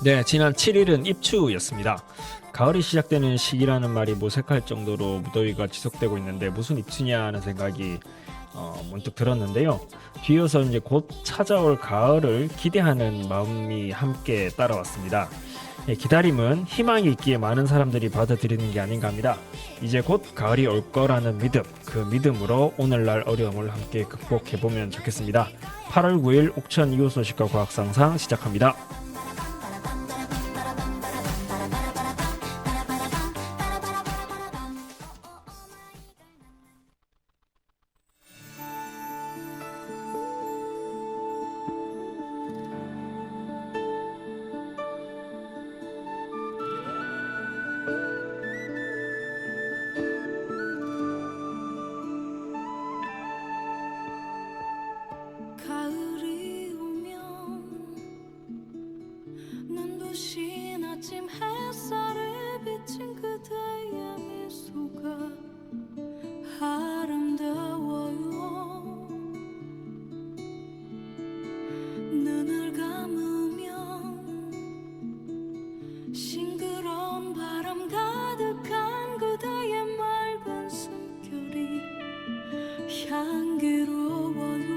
네, 지난 7일은 입추였습니다. 가을이 시작되는 시기라는 말이 모색할 정도로 무더위가 지속되고 있는데 무슨 입추냐 하는 생각이 문득 들었는데요. 뒤이어서 이제 곧 찾아올 가을을 기대하는 마음이 함께 따라왔습니다. 예, 기다림은 희망이 있기에 많은 사람들이 받아들이는 게 아닌가 합니다. 이제 곧 가을이 올 거라는 믿음, 그 믿음으로 오늘날 어려움을 함께 극복해보면 좋겠습니다. 8월 9일 옥천 이후 소식과 과학상상 시작합니다. 가을이 오면 눈부신 아침 햇살에 비친 그대의 미소가 아름다워요. 눈을 감으면 싱그러운 바람 가득한 그대의 맑은 숨결이 향기로워요.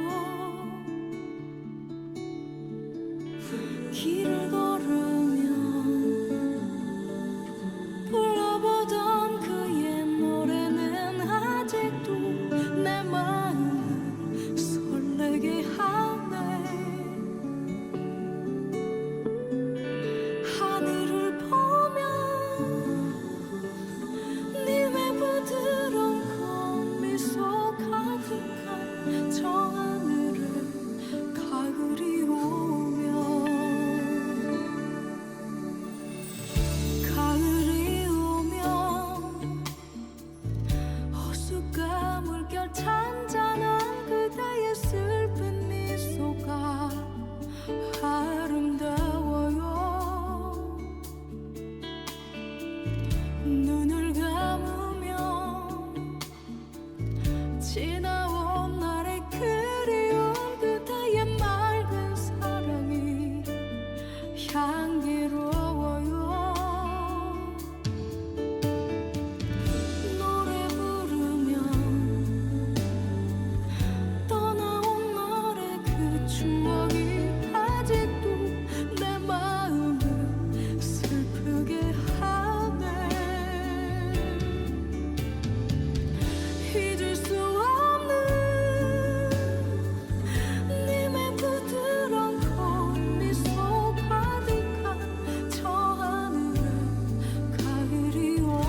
길을 걸으면 불러보던 그의 노래는 아직도 내 마음을 설레게 하네. 하늘을 보면 님의 부드러운 미소 가득한 저 하늘을 가을이 오면 가을이 오면 호숫가 물결 잔잔한 그대의 슬픈 미소가 아름다워요. 눈을 감으면 지나온 날의 그리운 그대의 맑은 사랑이 향기로워요. 노래 부르면 떠나온 날의 그 추억이 아직도 내 마음을 슬프게 하네. 잊을 수 없는 님의 부드러운 꽃미소 가득한 저 하늘에 가을이 오면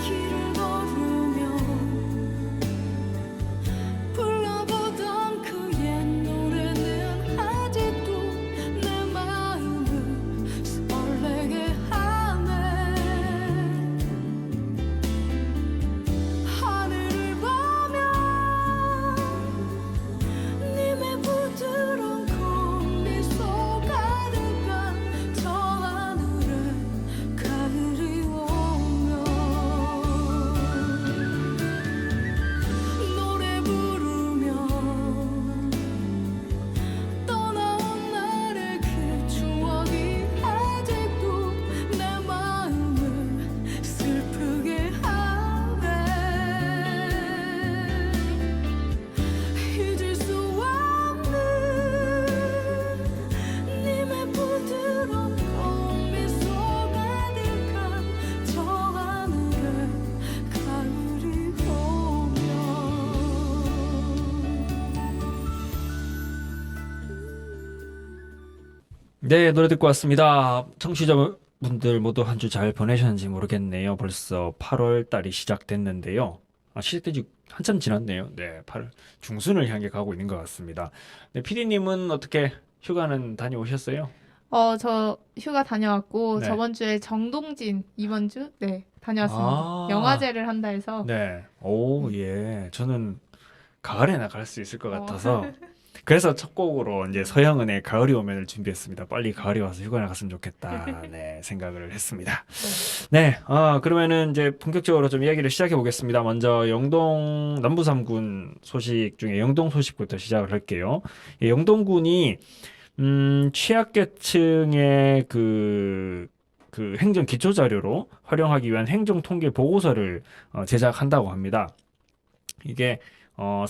길을 걸으면 불러보던 그의 노래는 아직도 내 마음을 설레게 하네. 하늘을 보면 님의 부드러운 꽃미소 가득한 저 하늘에 가을이 오면 노래 부르면 떠나온 날의 그 추억이 아직도 내 마음을 슬프게 하네. 잊을 수 없는 님의 부드러운 꽃미소 가득한 저 하늘에 가을이 오면 네, 노래 듣고 왔습니다. 청취자분들 모두 한 주 잘 보내셨는지 모르겠네요. 벌써 8월 달이 시작됐는데요. 시작된 지 한참 지났네요. 네, 8월 중순을 향해 가고 있는 것 같습니다. 네, PD님은 어떻게 휴가는 다녀오셨어요? 저 휴가 다녀왔고 네. 저번 주에 정동진 이번 주 다녀왔습니다. 아. 영화제를 한다 해서 네. 오, 예. 저는 가을에 나갈 수 있을 것 같아서 그래서 첫 곡으로 이제 서영은의 가을이 오면을 준비했습니다. 빨리 가을이 와서 휴가 나갔으면 좋겠다. 네, 생각을 했습니다. 네, 그러면은 이제 본격적으로 좀 이야기를 시작해 보겠습니다. 먼저 영동 남부 3군 소식 중에 영동 소식부터 시작을 할게요. 이 영동군이 취약계층의 그 행정 기초 자료로 활용하기 위한 행정 통계 보고서를 제작한다고 합니다. 이게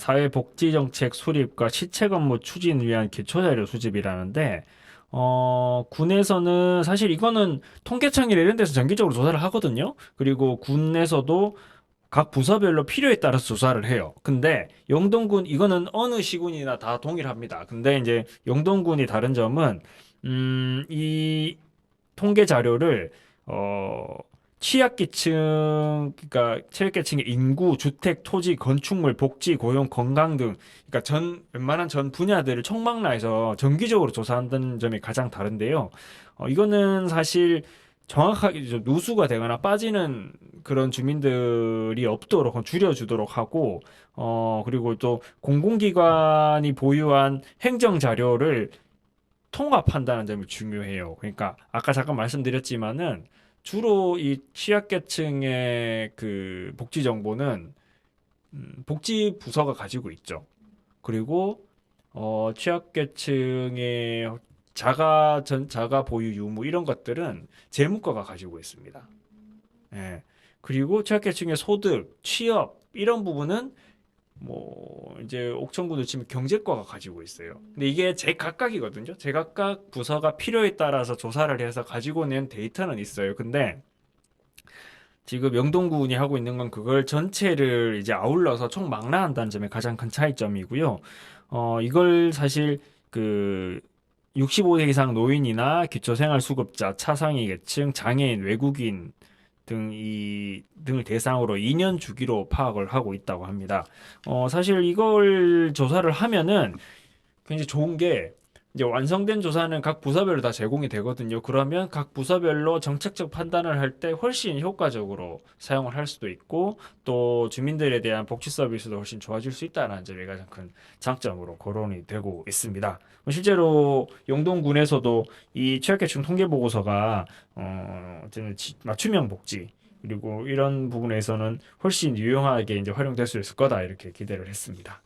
사회복지정책 수립과 시책 업무 추진을 위한 기초자료 수집이라는데 군에서는 사실 이거는 통계청이나 이런 데서 정기적으로 조사를 하거든요. 그리고 군에서도 각 부서별로 필요에 따라서 조사를 해요. 근데 영동군 이거는 어느 시군이나 다 동일합니다. 근데 이제 영동군이 다른 점은 이 통계 자료를 취약계층, 그러니까 취약계층의 인구, 주택, 토지, 건축물, 복지, 고용, 건강 등, 그러니까 웬만한 전 분야들을 총망라해서 정기적으로 조사한다는 점이 가장 다른데요. 이거는 사실 정확하게 좀 누수가 되거나 빠지는 그런 주민들이 없도록 줄여주도록 하고, 그리고 또 공공기관이 보유한 행정 자료를 통합한다는 점이 중요해요. 그러니까 아까 잠깐 말씀드렸지만은 주로 이 취약계층의 그 복지 정보는 복지부서가 가지고 있죠. 그리고 취약계층의 자가 보유 유무 이런 것들은 재무과가 가지고 있습니다. 예. 그리고 취약계층의 소득, 취업 이런 부분은 뭐 이제 옥천군을 치면 경제과가 가지고 있어요. 근데 이게 제각각이거든요. 제각각 부서가 필요에 따라서 조사를 해서 가지고 낸 데이터는 있어요. 근데 지금 영동군이 하고 있는 건 그걸 전체를 이제 아울러서 총망라한다는 점이 가장 큰 차이점이고요. 이걸 사실 그 65세 이상 노인이나 기초생활수급자, 차상위 계층, 장애인, 외국인 등을 대상으로 2년 주기로 파악을 하고 있다고 합니다. 사실 이걸 조사를 하면은 굉장히 좋은 게 이제 완성된 조사는 각 부서별로 다 제공이 되거든요. 그러면 각 부서별로 정책적 판단을 할 때 훨씬 효과적으로 사용을 할 수도 있고 또 주민들에 대한 복지 서비스도 훨씬 좋아질 수 있다는 점이 가장 큰 장점으로 거론이 되고 있습니다. 실제로 영동군에서도 이 취약계층 통계 보고서가 맞춤형 복지 그리고 이런 부분에서는 훨씬 유용하게 이제 활용될 수 있을 거다 이렇게 기대를 했습니다.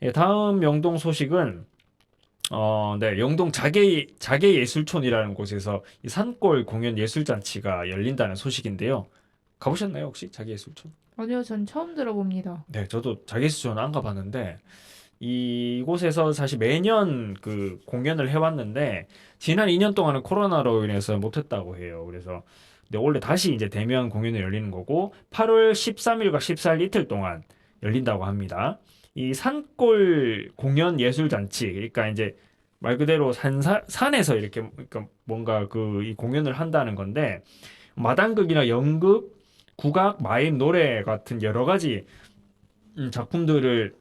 예, 다음 영동 소식은 네, 영동 자개예술촌이라는 곳에서 이 산골 공연 예술잔치가 열린다는 소식인데요. 가보셨나요, 혹시 자개예술촌? 아니요, 전 처음 들어봅니다. 네, 저도 자개예술촌 안 가봤는데 이곳에서 사실 매년 그 공연을 해왔는데 지난 2년 동안은 코로나로 인해서 못했다고 해요. 그래서 근데 원래 다시 이제 대면 공연이 열리는 거고 8월 13일과 14일 이틀 동안 열린다고 합니다. 이 산골 공연 예술 잔치 그러니까 이제 말 그대로 산에서 이렇게 그러니까 뭔가 그 이 공연을 한다는 건데 마당극이나 연극, 국악, 마임, 노래 같은 여러 가지 작품들을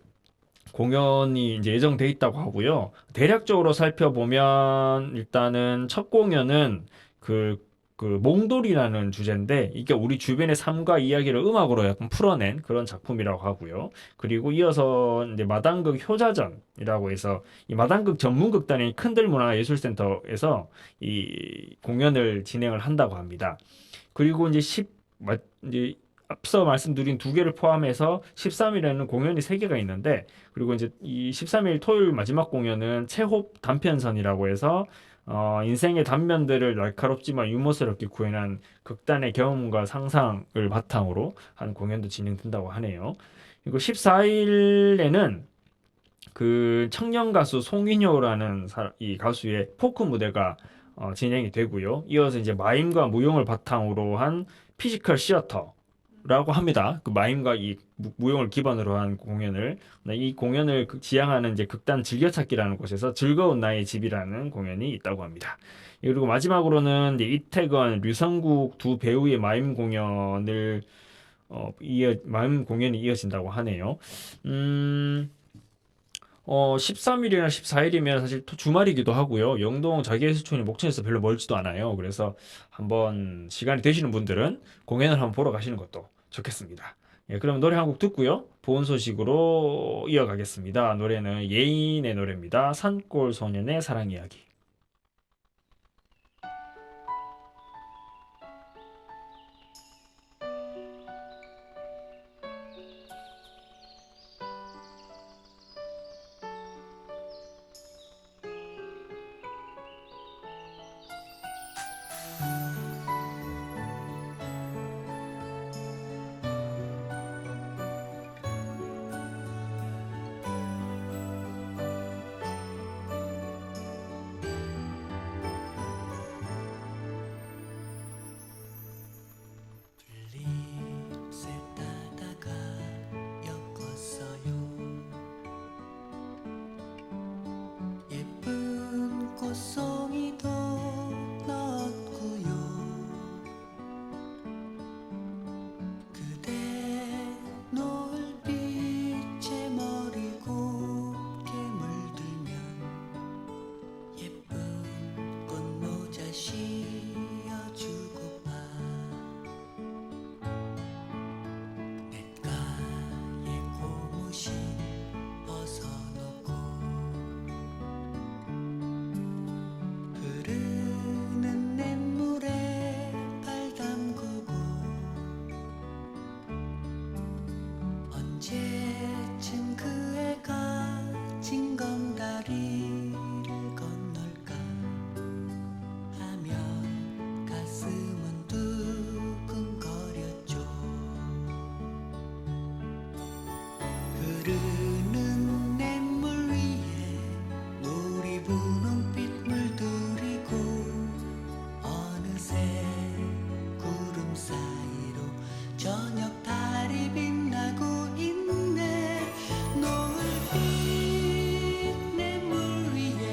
공연이 이제 예정돼 있다고 하고요. 대략적으로 살펴보면 일단은 첫 공연은 그 몽돌이라는 주제인데 이게 우리 주변의 삶과 이야기를 음악으로 약간 풀어낸 그런 작품이라고 하고요. 그리고 이어서 이제 마당극 효자전이라고 해서 이 마당극 전문극단인 큰들문화예술센터에서 이 공연을 진행을 한다고 합니다. 그리고 이제 앞서 말씀드린 두 개를 포함해서 13일에는 공연이 3개가 있는데 그리고 이제 이 13일 토요일 마지막 공연은 체홉 단편선이라고 해서 인생의 단면들을 날카롭지만 유머스럽게 구현한 극단의 경험과 상상을 바탕으로 한 공연도 진행된다고 하네요. 그리고 14일에는 그 청년 가수 송인효라는 이 가수의 포크 무대가 진행이 되고요. 이어서 이제 마임과 무용을 바탕으로 한 피지컬 시어터라고 합니다. 그 마임과 이 무용을 기반으로 한 공연을 이 공연을 지향하는 이제 극단 즐겨찾기라는 곳에서 즐거운 나의 집이라는 공연이 있다고 합니다. 그리고 마지막으로는 이제 이태건, 류성국 두 배우의 마임 공연을 마임 공연이 이어진다고 하네요. 13일이나 14일이면 사실 주말이기도 하고요. 영동 자기예술촌이 목천에서 별로 멀지도 않아요. 그래서 한번 시간이 되시는 분들은 공연을 한번 보러 가시는 것도 좋겠습니다. 예, 그럼 노래 한 곡 듣고요. 보온 소식으로 이어가겠습니다. 노래는 예인의 노래입니다. 산골 소년의 사랑 이야기. 풀잎새 따다가 엮었어요. 예쁜 꽃송이도 넣었고요. 그대 노을빛에 머리 곱게 물들면 예쁜 꽃모자 씌워주고파 냇가에 고무신 벗어놓고 흐르는 냇물에 발 담그고 언제쯤 그 애가 징검다리를 건널까 하면 가슴은 두근거렸죠. 흐르는 냇물 위에 물이 부는 빛 물들이고 어느새 구름 사이로 저녁 달이 빛나고 있네. 노을빛 냇물 위에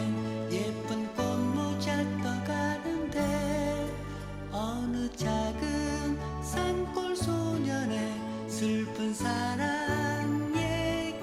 예쁜 꽃모자 떠가는데 어느 작은 산골 소년의 슬픈 사랑 얘기.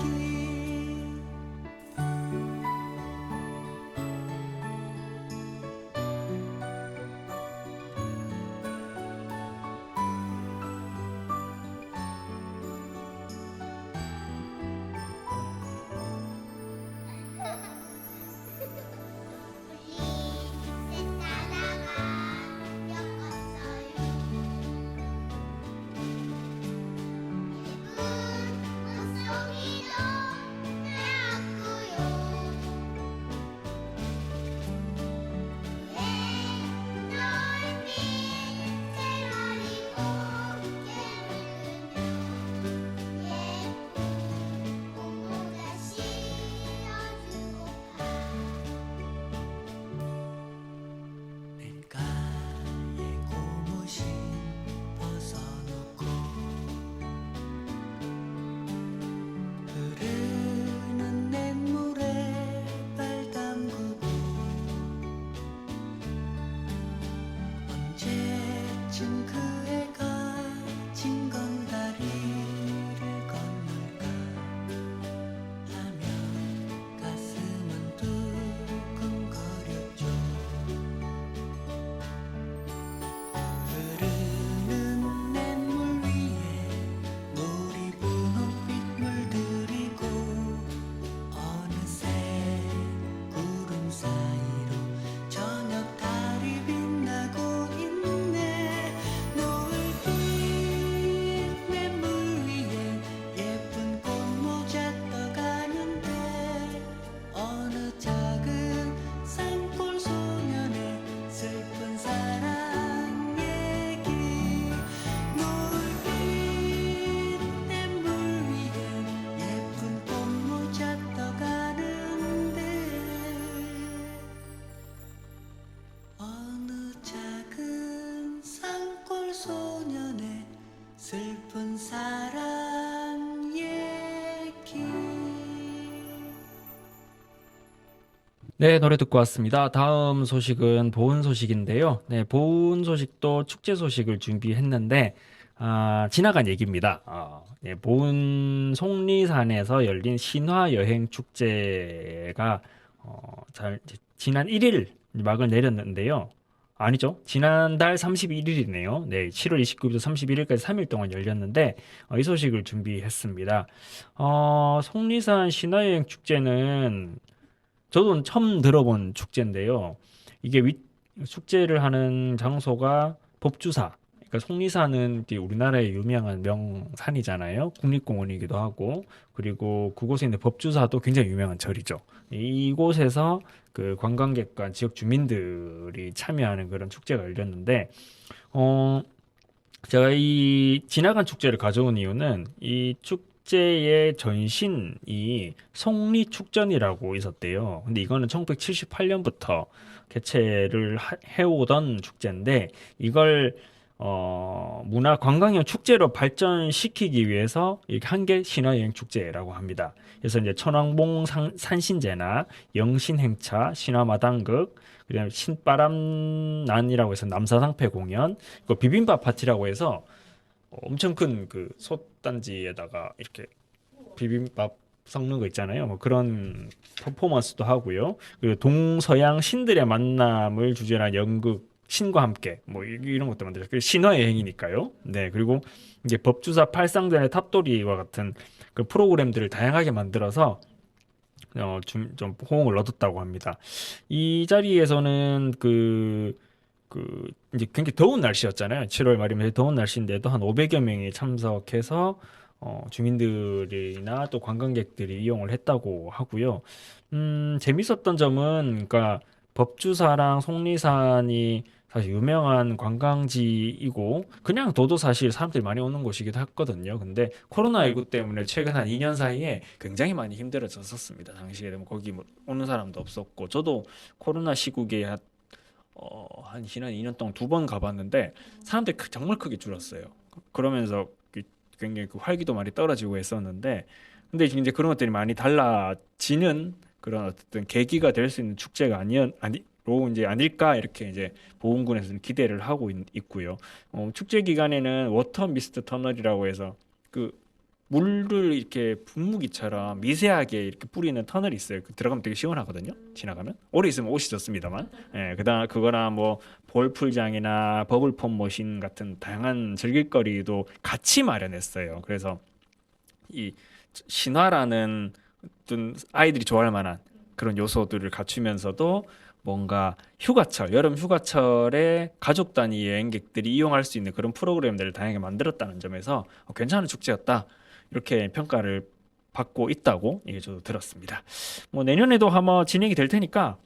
냇가에 고무신 벗어놓고 흐르는 냇물에 발 담그고 언제쯤 그 애가 징검다리를 건널까 하면 가슴은 두근거렸죠. 흐르는 냇물 위에 물이 부는 빛 물들이고 어느새 구름 사이로 저녁 달이 빛나고 있네. 노을빛 냇물 위에 예쁜 꽃모자 떠가는데 어느 작은 산골 소년의 슬픈 사랑 얘기. 노을빛 냇물 위에 예쁜 꽃모자 떠가는데 어느 작은 산골 소년의 슬픈 사랑 얘기. 네, 노래 듣고 왔습니다. 다음 소식은 보은 소식인데요. 네, 보은 소식도 축제 소식을 준비했는데, 지나간 얘기입니다. 네, 보은 속리산에서 열린 신화 여행 축제가 지난 1일 막을 내렸는데요. 아니죠. 지난달 31일이네요. 네, 7월 29일부터 31일까지 3일 동안 열렸는데 이 소식을 준비했습니다. 속리산 신화여행 축제는 저도 처음 들어본 축제인데요. 이게 축제를 하는 장소가 법주사. 그러니까 속리산은 이제 우리나라의 유명한 명산이잖아요. 국립공원이기도 하고, 그리고 그곳에 있는 법주사도 굉장히 유명한 절이죠. 이곳에서 그 관광객과 지역 주민들이 참여하는 그런 축제가 열렸는데, 제가 이 지나간 축제를 가져온 이유는 이 축제의 전신이 속리축전이라고 있었대요. 근데 이거는 1978년부터 개최를 해오던 축제인데 이걸 문화 관광형 축제로 발전시키기 위해서 이렇게 한 게 신화여행 축제라고 합니다. 그래서 이제 천왕봉 산신제나 영신행차, 신화마당극, 그다음에 신바람난이라고 해서 남사당패 공연, 그 비빔밥 파티라고 해서 엄청 큰 그 솥단지에다가 이렇게 비빔밥 섞는 거 있잖아요. 뭐 그런 퍼포먼스도 하고요. 그리고 동서양 신들의 만남을 주제로 한 연극 신과 함께 뭐 이런 것도 만들었어요. 신화 여행이니까요. 네, 그리고 이제 법주사 팔상전의 탑돌이와 같은 그 프로그램들을 다양하게 만들어서 좀 호응을 얻었다고 합니다. 이 자리에서는 이제 굉장히 더운 날씨였잖아요. 7월 말이면 더운 날씨인데도 한 500여 명이 참석해서 주민들이나 또 관광객들이 이용을 했다고 하고요. 재밌었던 점은 그러니까 법주사랑 속리산이 사실 유명한 관광지이고 그냥 둬도 사실 사람들이 많이 오는 곳이기도 했거든요. 근데 코로나19 때문에 최근 한 2년 사이에 굉장히 많이 힘들어졌었습니다. 당시에 뭐 거기 뭐 오는 사람도 없었고 저도 코로나 시국에 한 지난 2년 동안 2번 가봤는데 사람들이 정말 크게 줄었어요. 그러면서 굉장히 그 활기도 많이 떨어지고 했었는데 근데 이제 그런 것들이 많이 달라지는 그런 어쨌든 계기가 될 수 있는 축제가 이제 아닐까 이렇게 이제 보훈군에서는 기대를 하고 있고요. 축제 기간에는 워터 미스트 터널이라고 해서 그 물을 이렇게 분무기처럼 미세하게 이렇게 뿌리는 터널이 있어요. 들어가면 되게 시원하거든요. 지나가면 오래 있으면 옷이 젖습니다만. 예, 그거나 뭐 볼풀장이나 버블폼 머신 같은 다양한 즐길거리도 같이 마련했어요. 그래서 이 신화라는 어떤 아이들이 좋아할 만한 그런 요소들을 갖추면서도 뭔가 여름 휴가철에 가족 단위 여행객들이 이용할 수 있는 그런 프로그램들을 다양하게 만들었다는 점에서 괜찮은 축제였다. 이렇게 평가를 받고 있다고 이게 저도 들었습니다. 뭐 내년에도 아마 진행이 될 테니까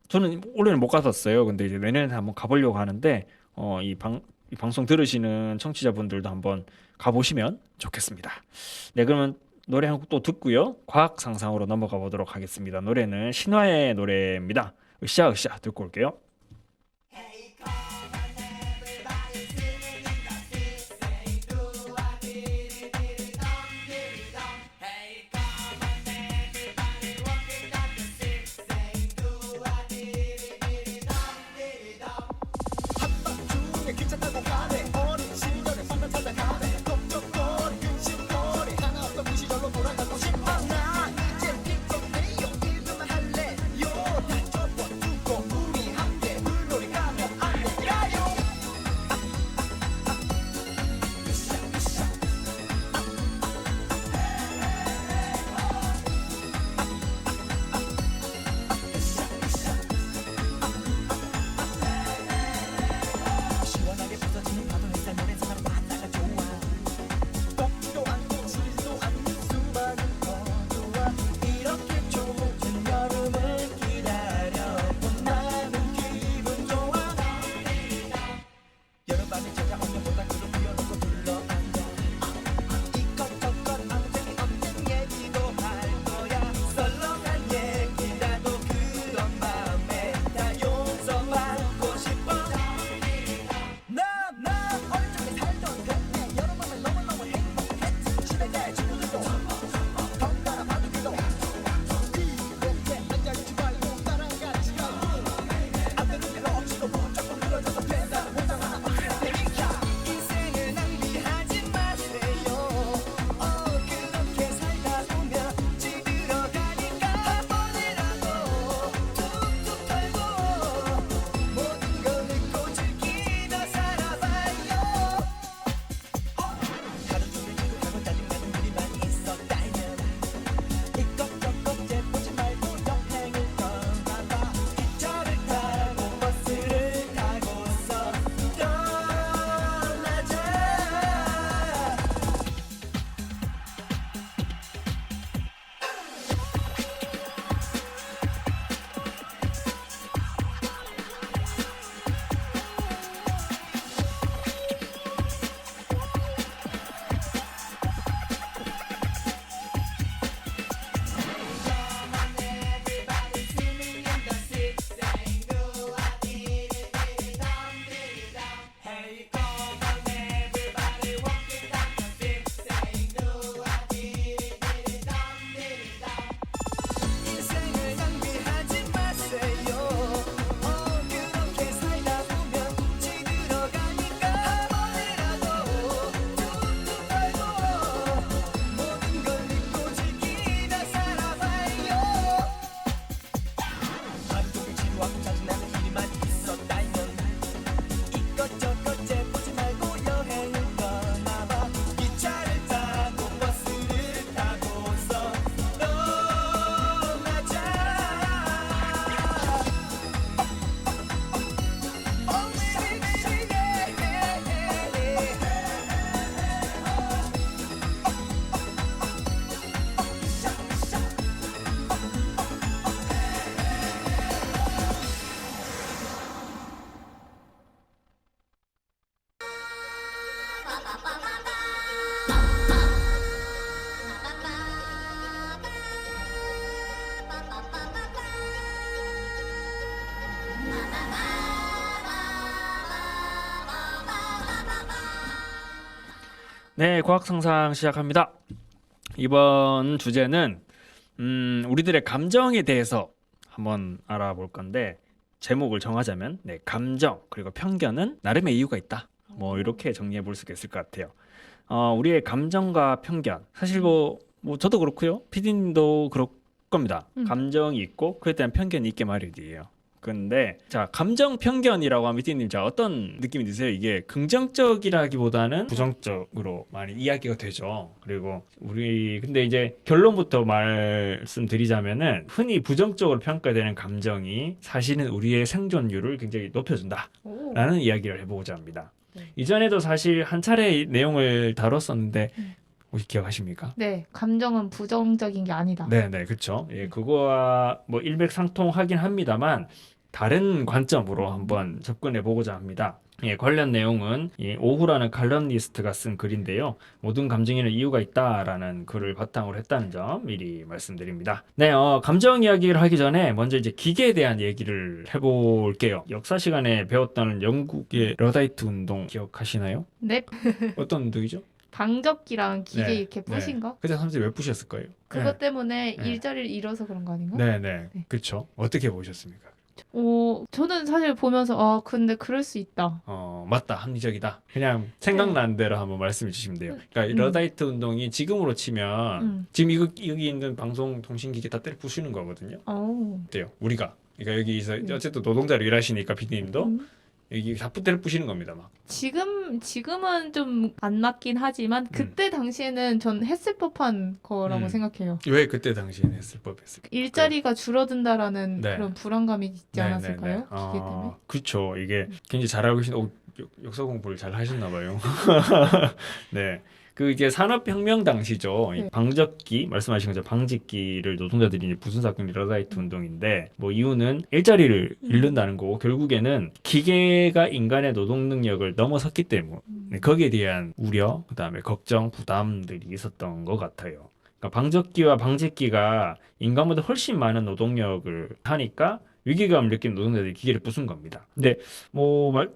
저는 올해는 못 가봤어요. 근데 이제 내년에 한번 가보려고 하는데 이 방송 들으시는 청취자분들도 한번 가보시면 좋겠습니다. 네, 그러면 노래 한 곡 또 듣고요. 과학 상상으로 넘어가 보도록 하겠습니다. 노래는 신화의 노래입니다. 으쌰으쌰 듣고 올게요. 이제 핑퐁 내요 일들만 할래 요 날 접어두고 우리 함께 네, 과학 상상 시작합니다. 이번 주제는 우리들의 감정에 대해서 한번 알아볼 건데 제목을 정하자면 네, 감정 그리고 편견은 나름의 이유가 있다. 뭐 이렇게 정리해 볼 수가 있을 것 같아요. 우리의 감정과 편견 사실 뭐 저도 그렇고요. PD님도 그럴 겁니다. 감정이 있고 그에 대한 편견이 있게 마련이에요. 근데 자 감정 편견이라고 하면 PD님 자 어떤 느낌이 드세요? 이게 긍정적이라기보다는 부정적으로 많이 이야기가 되죠. 그리고 우리 근데 이제 결론부터 말씀드리자면은 흔히 부정적으로 평가되는 감정이 사실은 우리의 생존율을 굉장히 높여준다라는 오. 이야기를 해보고자 합니다. 네. 이전에도 사실 한 차례 이 내용을 다뤘었는데 혹시 기억하십니까? 네, 감정은 부정적인 게 아니다. 네네, 그쵸. 예, 그거와 뭐 일맥상통하긴 합니다만 다른 관점으로 한번 접근해 보고자 합니다. 예, 관련 내용은 이 오후라는 칼럼니스트가 쓴 글인데요. 모든 감정에는 이유가 있다라는 글을 바탕으로 했다는 점 미리 말씀드립니다. 네, 감정 이야기를 하기 전에 먼저 이제 기계에 대한 얘기를 해볼게요. 역사 시간에 배웠던 영국의 러다이트 운동 기억하시나요? 네, 어떤 운동이죠? 방적기랑 기계 네, 이렇게 부신 거? 그때 사람들이 왜 부셨을 거예요? 그것 때문에 네. 일자리를 잃어서 그런 거 아닌가? 네네, 네. 그렇죠. 어떻게 보셨습니까? 저는 사실 보면서 근데 그럴 수 있다. 맞다, 합리적이다. 그냥 생각나는 대로 한번 말씀해 주시면 돼요. 그러니까 이 러다이트 운동이 지금으로 치면 지금 여기 있는 방송통신기계 다 때려 부수는 거거든요. 어때요? 우리가 그러니까 여기서 어쨌든 노동자로 일하시니까 PD님도 여기 다 때려 부시는 겁니다, 막. 지금은 좀 안 맞긴 하지만 그때 당시에는 전 했을 법한 거라고 생각해요. 왜 그때 당시에는 했을 법했을까? 일자리가 줄어든다라는 네. 그런 불안감이 있지 않았을까요? 네네네. 기계 때문에? 그렇죠. 이게 굉장히 잘 알고 계신 역사 공부를 잘 하셨나 봐요. 네. 이게 산업혁명 당시죠. 이 네. 방적기 말씀하신 거죠. 방직기를 노동자들이 이제 부순 사건이 러다이트 운동인데 뭐 이유는 일자리를 잃는다는 거고 결국에는 기계가 인간의 노동 능력을 넘어섰기 때문에 거기에 대한 우려, 그다음에 걱정, 부담들이 있었던 것 같아요. 그러니까 방적기와 방직기가 인간보다 훨씬 많은 노동력을 하니까 위기감을 느낀 노동자들이 기계를 부순 겁니다. 근데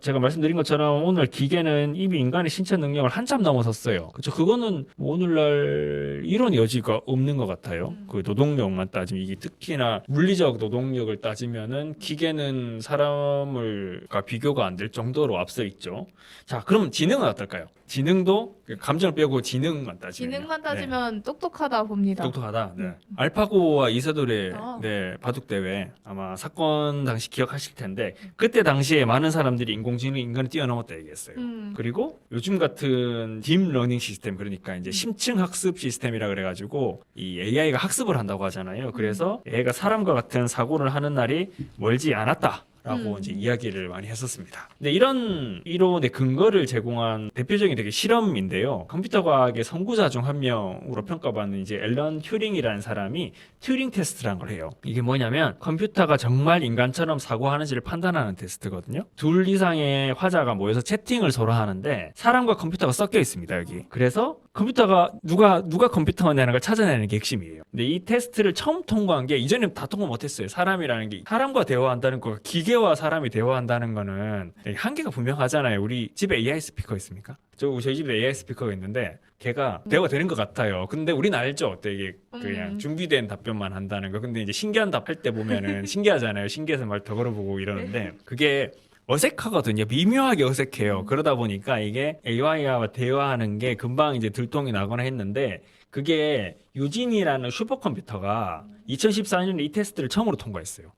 제가 말씀드린 것처럼 오늘 기계는 이미 인간의 신체 능력을 한참 넘어섰어요. 그렇죠? 그거는 뭐 오늘날 이런 여지가 없는 것 같아요. 그 노동력만 따지면 이게 특히나 물리적 노동력을 따지면은 기계는 사람과 비교가 안 될 정도로 앞서 있죠. 자, 그럼 지능은 어떨까요? 지능도 감정을 빼고 지능만 따지면 지능만 따지면 똑똑하다 봅니다. 똑똑하다. 네. 알파고와 이세돌의 아. 바둑 대회 아마 사건 당시 기억하실 텐데 그때 당시에 많은 사람들이 인공지능이 인간을 뛰어넘었다 얘기했어요. 그리고 요즘 같은 딥러닝 시스템 그러니까 이제 심층 학습 시스템이라 그래가지고 이 AI가 학습을 한다고 하잖아요. 그래서 AI가 사람과 같은 사고를 하는 날이 멀지 않았다. 라고 이제 이야기를 많이 했었습니다. 근데 이런 이론의 근거를 제공한 대표적인 되게 실험인데요. 컴퓨터 과학의 선구자 중 한 명으로 평가받는 이제 앨런 튜링이라는 사람이 튜링 테스트라는 걸 해요. 이게 뭐냐면 컴퓨터가 정말 인간처럼 사고하는지를 판단하는 테스트거든요. 둘 이상의 화자가 모여서 채팅을 서로 하는데 사람과 컴퓨터가 섞여 있습니다, 여기. 그래서 컴퓨터가 누가 컴퓨터냐는 걸 찾아내는 게 핵심이에요. 근데 이 테스트를 처음 통과한 게 이전에 다 통과 못했어요. 사람이라는 게 사람과 대화한다는 거 기계와 사람이 대화한다는 거는 한계가 분명하잖아요. 우리 집에 AI 스피커 있습니까? 저희 집에 AI 스피커가 있는데 걔가 대화가 되는 것 같아요. 근데 우리는 알죠. 되게 그냥 준비된 답변만 한다는 거. 근데 이제 신기한 답 할 때 보면은 신기하잖아요. 신기해서 말 더 걸어보고 이러는데 그게 어색하거든요. 미묘하게 어색해요. 그러다 보니까 이게 AI와 대화하는 게 금방 이제 들통이 나거나 했는데 그게 유진이라는 슈퍼컴퓨터가 2014년에 이 테스트를 처음으로 통과했어요.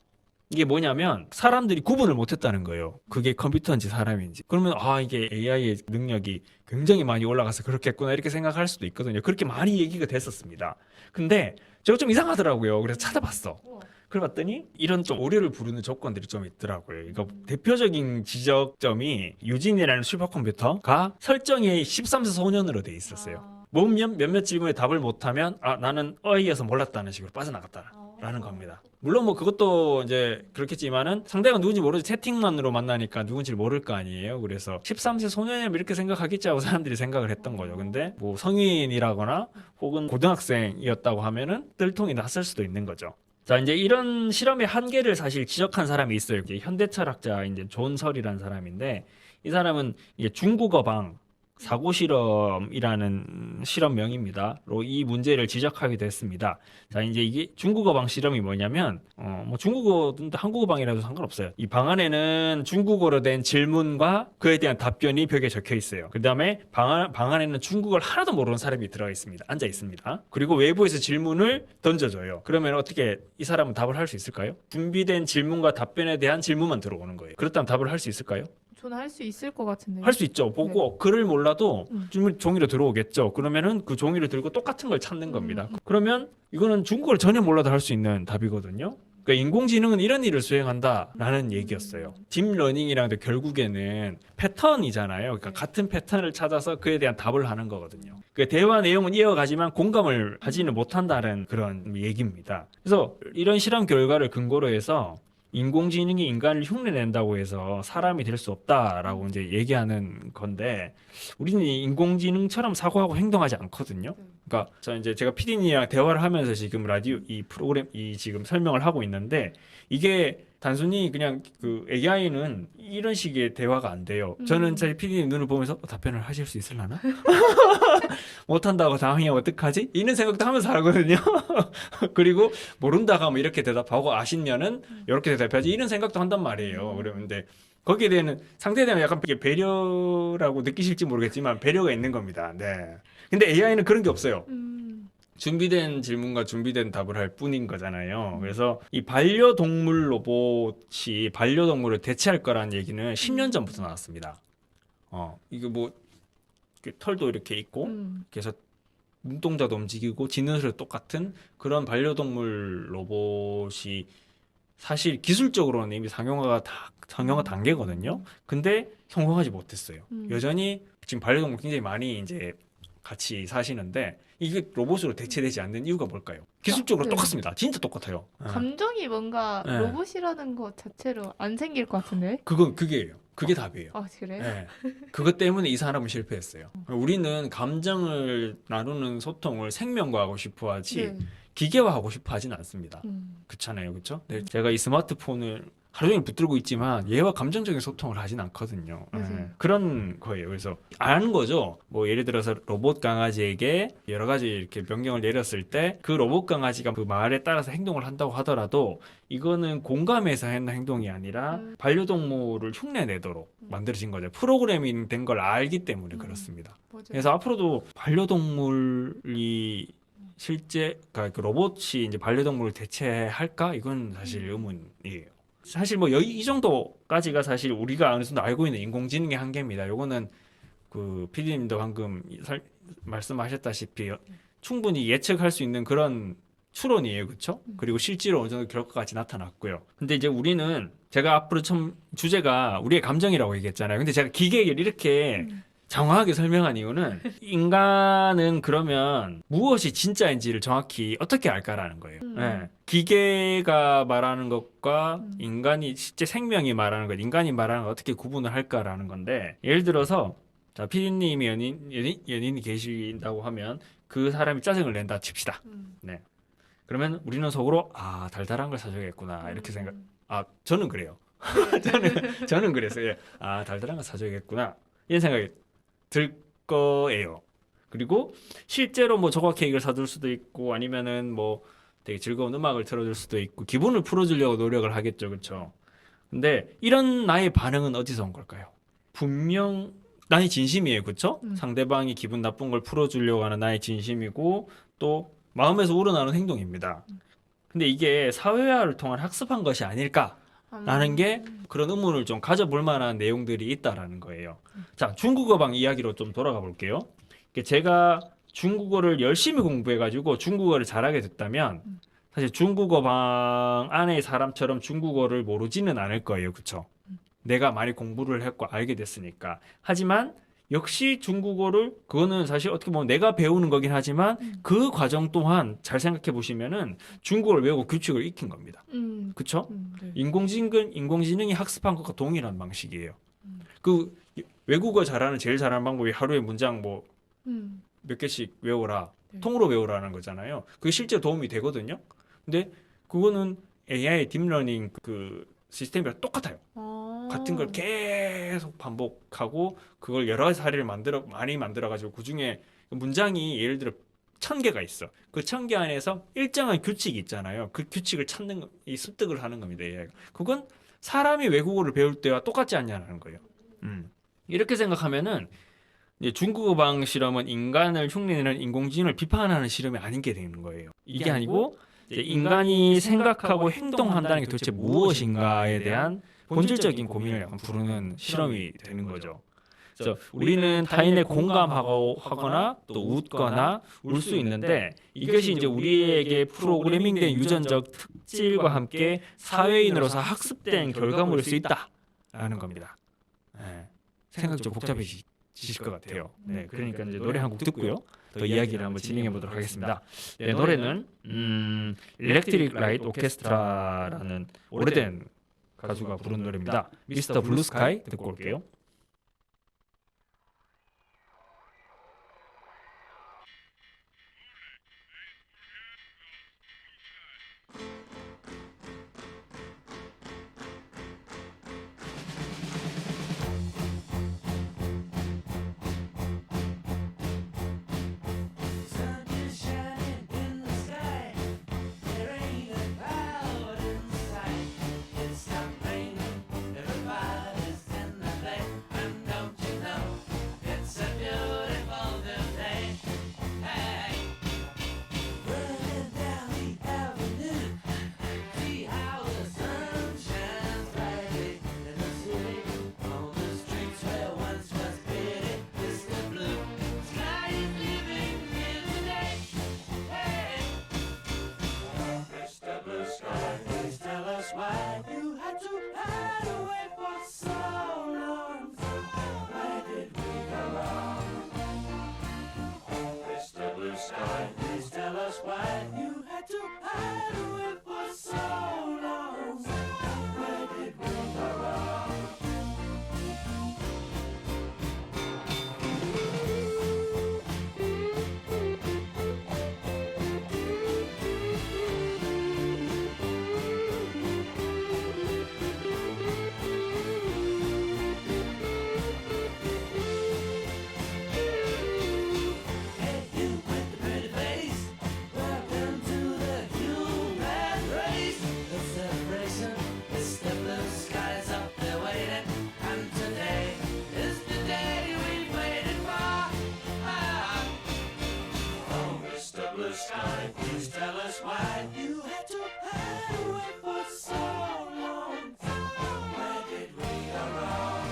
이게 뭐냐면 사람들이 구분을 못했다는 거예요. 그게 컴퓨터인지 사람인지. 그러면 이게 AI의 능력이 굉장히 많이 올라가서 그렇겠구나 이렇게 생각할 수도 있거든요. 그렇게 많이 얘기가 됐었습니다. 근데 저거 좀 이상하더라고요. 그래서 찾아봤어. 그래 봤더니 이런 좀 오류를 부르는 조건들이 좀 있더라고요. 이거 대표적인 지적점이 유진이라는 슈퍼컴퓨터가 설정이 13세 소년으로 돼 있었어요. 몇몇 질문에 답을 못하면 나는 어이여서 몰랐다는 식으로 빠져나갔다라는 겁니다. 물론 뭐 그것도 이제 그렇겠지만은 상대가 누군지 모르지 채팅만으로 만나니까 누군지를 모를 거 아니에요. 그래서 13세 소년이면 이렇게 생각하겠지 하고 사람들이 생각을 했던 거죠. 근데 뭐 성인이라거나 혹은 고등학생이었다고 하면은 뜰통이 났을 수도 있는 거죠. 자, 이제 이런 실험의 한계를 사실 지적한 사람이 있어요. 현대 철학자 이제 존 설이라는 사람인데 이 사람은 이게 중국어방 사고 실험이라는 실험명입니다. 이 문제를 지적하게 됐습니다. 자, 이제 이게 중국어 방 실험이 뭐냐면, 뭐 중국어든 한국어 방이라도 상관없어요. 이 방 안에는 중국어로 된 질문과 그에 대한 답변이 벽에 적혀 있어요. 그 다음에 방 안에는 중국어를 하나도 모르는 사람이 들어가 있습니다. 앉아 있습니다. 그리고 외부에서 질문을 던져줘요. 그러면 어떻게 이 사람은 답을 할 수 있을까요? 준비된 질문과 답변에 대한 질문만 들어오는 거예요. 그렇다면 답을 할 수 있을까요? 저는 할 수 있을 것 같은데요. 할 수 있죠. 보고 글을 몰라도 음. 질문 종이로 들어오겠죠. 그러면은 그 종이를 들고 똑같은 걸 찾는 겁니다. 그러면 이거는 중국어를 전혀 몰라도 할 수 있는 답이거든요. 그러니까 인공지능은 이런 일을 수행한다라는 얘기였어요. 딥러닝이랑도 결국에는 패턴이잖아요. 그러니까 같은 패턴을 찾아서 그에 대한 답을 하는 거거든요. 그 대화 내용은 이어가지만 공감을 하지는 못한다는 그런 얘기입니다. 그래서 이런 실험 결과를 근거로 해서 인공지능이 인간을 흉내낸다고 해서 사람이 될 수 없다라고 이제 얘기하는 건데, 우리는 인공지능처럼 사고하고 행동하지 않거든요. 그러니까 제가 PD님이랑 대화를 하면서 지금 라디오 이 프로그램 지금 설명을 하고 있는데, 이게 단순히 그냥 그 AI는 이런 식의 대화가 안 돼요. 저는 제 PD님 눈을 보면서 답변을 하실 수 있을라나? 못한다고 당황하면 어떡하지? 이런 생각도 하면서 하거든요. 그리고 모른다고 하면 이렇게 대답하고 아시면은 이렇게 대답하지, 이런 생각도 한단 말이에요. 그러는데 거기에 대한 상대에 대한 약간 배려라고 느끼실지 모르겠지만 배려가 있는 겁니다. 네. 근데 AI는 그런 게 없어요. 준비된 질문과 준비된 답을 할 뿐인 거잖아요. 그래서 이 반려동물 로봇이 반려동물을 대체할 거라는 얘기는 10년 전부터 나왔습니다. 이거 뭐 이렇게 털도 이렇게 있고, 그래서 눈동자도 움직이고 짖는 똑같은 그런 반려동물 로봇이 사실 기술적으로는 이미 상용화 단계거든요. 근데 성공하지 못했어요. 여전히 지금 반려동물 굉장히 많이 이제 같이 사시는데, 이게 로봇으로 대체되지 않는 이유가 뭘까요? 기술적으로 네. 똑같습니다. 진짜 똑같아요. 감정이 뭔가 네. 로봇이라는 것 자체로 안 생길 것 같은데? 그게예요. 그게 답이에요. 아, 그래? 네. 그것 때문에 이 사람은 실패했어요. 우리는 감정을 나누는 소통을 생명과 하고 싶어 하지 네. 기계와 하고 싶어 하진 않습니다. 그렇잖아요. 그렇죠? 네, 제가 이 스마트폰을 하루 종일 붙들고 있지만 얘와 감정적인 소통을 하진 않거든요. 맞아요. 그런 거예요. 그래서 아는 거죠. 뭐 예를 들어서 로봇 강아지에게 여러 가지 이렇게 명령을 내렸을 때 그 로봇 강아지가 그 말에 따라서 행동을 한다고 하더라도 이거는 공감해서 하는 행동이 아니라 반려동물을 흉내내도록 만들어진 거죠. 프로그래밍 된 걸 알기 때문에 그렇습니다. 맞아요. 그래서 앞으로도 반려동물이 실제 그러니까 그 로봇이 이제 반려동물을 대체할까? 이건 사실 의문이에요. 사실 뭐 이 정도까지가 사실 우리가 어느 정도 알고 있는 인공지능의 한계입니다. 요거는 그 PD님도 방금 말씀하셨다시피 충분히 예측할 수 있는 그런 추론이에요. 그렇죠? 그리고 실제로 어느 정도 결과까지 나타났고요. 근데 이제 우리는 제가 앞으로 처음 주제가 우리의 감정이라고 얘기했잖아요. 근데 제가 기계를 이렇게 장황하게 설명한 이유는 인간은 그러면 무엇이 진짜인지를 정확히 어떻게 알까라는 거예요. 네. 기계가 말하는 것과 인간이 실제 생명이 말하는 것, 인간이 말하는 것 어떻게 구분을 할까라는 건데, 예를 들어서 자 PD님이 연인이 계신다고 하면 그 사람이 짜증을 낸다 칩시다. 네. 그러면 우리는 속으로 달달한 걸 사줘야겠구나 이렇게 저는 그래요. 저는 그랬어요. 달달한 걸 사줘야겠구나 이런 생각이 들 거예요. 그리고 실제로 뭐 조각 케이크를 사줄 수도 있고, 아니면은 뭐 되게 즐거운 음악을 틀어줄 수도 있고, 기분을 풀어주려고 노력을 하겠죠, 그렇죠? 근데 이런 나의 반응은 어디서 온 걸까요? 분명 나의 진심이에요, 그렇죠? 상대방이 기분 나쁜 걸 풀어주려고 하는 나의 진심이고, 또 마음에서 우러나오는 행동입니다. 근데 이게 사회화를 통한 학습한 것이 아닐까? 라는 게 그런 의문을 좀 가져볼 만한 내용들이 있다라는 거예요. 자, 중국어 방 이야기로 좀 돌아가 볼게요. 제가 중국어를 열심히 공부해가지고 중국어를 잘하게 됐다면 사실 중국어 방 안의 사람처럼 중국어를 모르지는 않을 거예요. 그쵸? 내가 많이 공부를 했고 알게 됐으니까. 하지만 역시 중국어를, 그거는 사실 어떻게 보면 내가 배우는 거긴 하지만 그 과정 또한 잘 생각해 보시면은 중국어를 외우고 규칙을 익힌 겁니다. 그쵸? 네. 인공지능이 학습한 것과 동일한 방식이에요. 그 외국어 제일 잘하는 방법이 하루에 문장 뭐 몇 개씩 외워라, 네. 통으로 외우라는 거잖아요. 그게 실제 도움이 되거든요. 근데 그거는 AI 딥러닝 그 시스템이랑 똑같아요. 같은 걸 계속 반복하고 그걸 여러 사례를 많이 만들어가지고 그 중에 문장이 예를 들어 1000개가 있어. 그 1000개 안에서 일정한 규칙이 있잖아요. 그 규칙을 찾는 이 습득을 하는 겁니다. 얘가. 그건 사람이 외국어를 배울 때와 똑같지 않냐는 거예요. 이렇게 생각하면은 이제 중국어 방 실험은 인간을 흉내내는 인공지능을 비판하는 실험이 아닌 게 되는 거예요. 이게 아니고 이제 인간이 생각하고 행동한다는 게 도대체 무엇인가에 대한 본질적인 고민을 약간 부르는 실험이 되는 거죠. 그래서 우리는 타인에 공감하거나 또 웃거나 울 수 있는데 이것이 이제 우리에게 프로그래밍된 유전적 특질과 함께 사회인으로서 학습된 결과물일 수 있다라는 겁니다. 네. 생각 좀 복잡해지실 것 같아요. 네, 그러니까 이제 노래 한 곡 듣고요. 더 이야기를 한번 진행해 보도록 하겠습니다. 네, 노래는 일렉트릭 라이트 오케스트라라는 오래된 가수가 부른 노래입니다. 미스터 블루 스카이 듣고 올게요. Sun is shining in the sky. There ain't a cloud in sight. It's not raining. Everybody's in the day. And don't you know it's a beautiful new day? Hey, running down the avenue. See how the sun shines brightly in the city. On the streets where once was pity, it's the blue sky is living here today. Hey, Mr. Blue Sky, please tell us why you had to hide away for so long. Where did we go wrong? Mr. Blue Sky, please tell us why you had to hide away for so long. Where did we go wrong? Hey, you with the pretty face, welcome to the human race. The celebration is the blue skies up there waiting, and today is the day we've waited for. Ah. Oh, Mr. Blue Sky, please tell us why you had to hide away for so long. Where did we go wrong?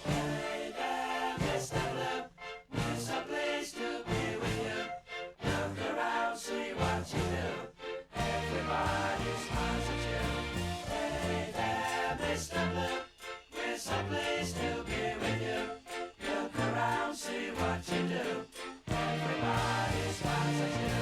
Hey there, Mr. Blue, there's a place to be with you. Look around, see what you do. Everybody smiles at you. Hey there, Mr. Blue, there's a place to be with you. Look around, see what you do. Everybody smiles at you.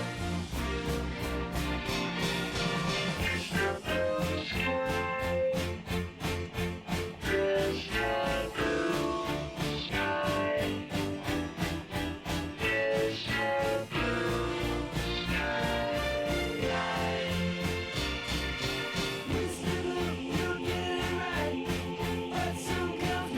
Mr. Blue, you're getting right, but some comes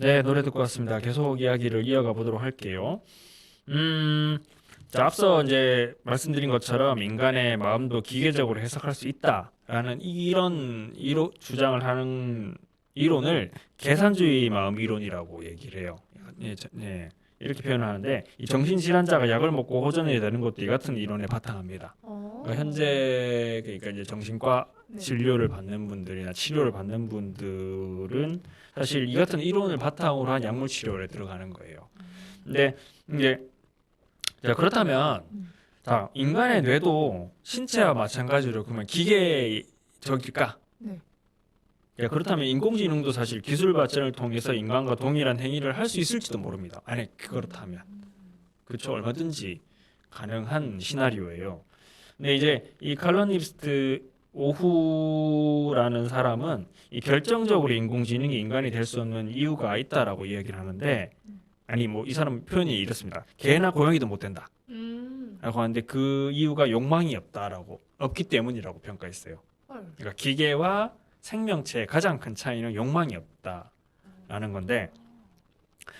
네, 노래 듣고 왔습니다. 계속 이야기를 이어가 보도록 할게요. 자, 앞서 이제 말씀드린 것처럼 인간의 마음도 기계적으로 해석할 수 있다라는 이런 주장을 하는 이론을 계산주의 마음 이론이라고 얘기를 해요. 네, 이렇게 표현하는데 이 정신질환자가 약을 먹고 호전이 되는 것도 이 같은 이론에 바탕합니다. 그러니까 현재 그러니까 이제 정신과 네. 진료를 받는 분들이나 치료를 받는 분들은 사실 이 같은 이론을 바탕으로 한 약물 치료에 들어가는 거예요. 근데 이제 자, 그렇다면 자, 인간의 뇌도 신체와 마찬가지로 그러면 기계적일까? 네. 야, 그렇다면 인공지능도 사실 기술 발전을 통해서 인간과 동일한 행위를 할 수 있을지도 모릅니다. 아니, 그렇다면. 그렇죠. 얼마든지 가능한 시나리오예요. 근데 이제 이 칼럼니스트 오후라는 사람은 이 결정적으로 인공지능이 인간이 될 수 없는 이유가 있다라고 이야기를 하는데 아니 뭐 이 사람 표현이 이렇습니다. 개나 고양이도 못 된다. 라고 하는데 그 이유가 욕망이 없기 때문이라고 평가했어요. 그러니까 기계와 생명체의 가장 큰 차이는 욕망이 없다라는 건데